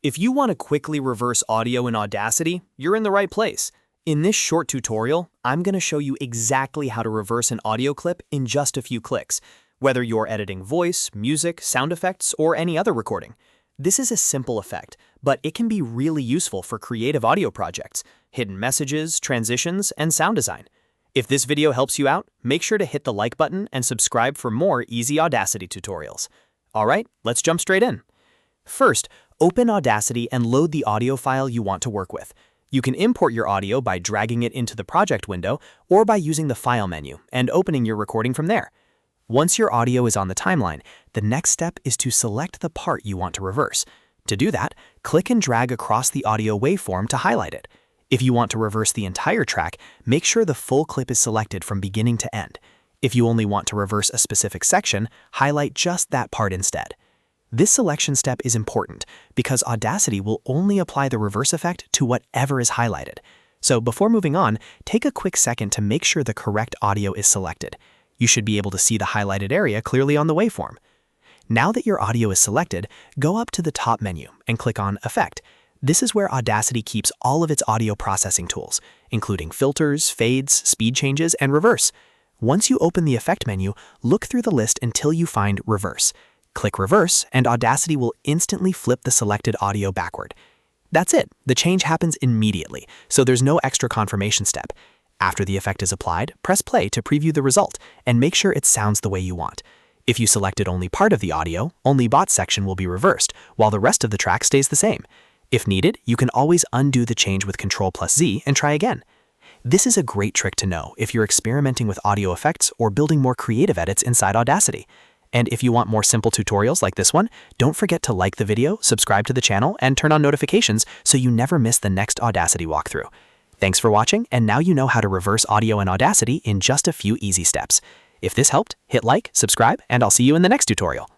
If you want to quickly reverse audio in Audacity, you're in the right place. In this short tutorial, I'm going to show you exactly how to reverse an audio clip in just a few clicks, whether you're editing voice, music, sound effects, or any other recording. This is a simple effect, but it can be really useful for creative audio projects, hidden messages, transitions, and sound design. If this video helps you out, make sure to hit the like button and subscribe for more easy Audacity tutorials. All right, let's jump straight in. First, open Audacity and load the audio file you want to work with. You can import your audio by dragging it into the project window or by using the File menu and opening your recording from there. Once your audio is on the timeline, the next step is to select the part you want to reverse. To do that, click and drag across the audio waveform to highlight it. If you want to reverse the entire track, make sure the full clip is selected from beginning to end. If you only want to reverse a specific section, highlight just that part instead. This selection step is important because Audacity will only apply the reverse effect to whatever is highlighted. So before moving on, take a quick second to make sure the correct audio is selected. You should be able to see the highlighted area clearly on the waveform. Now that your audio is selected, go up to the top menu and click on Effect. This is where Audacity keeps all of its audio processing tools, including filters, fades, speed changes, and reverse. Once you open the Effect menu, look through the list until you find Reverse. Click Reverse, and Audacity will instantly flip the selected audio backward. That's it. The change happens immediately, so there's no extra confirmation step. After the effect is applied, press play to preview the result and make sure it sounds the way you want. If you selected only part of the audio, only bot section will be reversed, while the rest of the track stays the same. If needed, you can always undo the change with Ctrl Z and try again. This is a great trick to know if you're experimenting with audio effects or building more creative edits inside Audacity. And if you want more simple tutorials like this one, don't forget to like the video, subscribe to the channel, and turn on notifications so you never miss the next Audacity walkthrough. Thanks for watching, and now you know how to reverse audio in Audacity in just a few easy steps. If this helped, hit like, subscribe, and I'll see you in the next tutorial.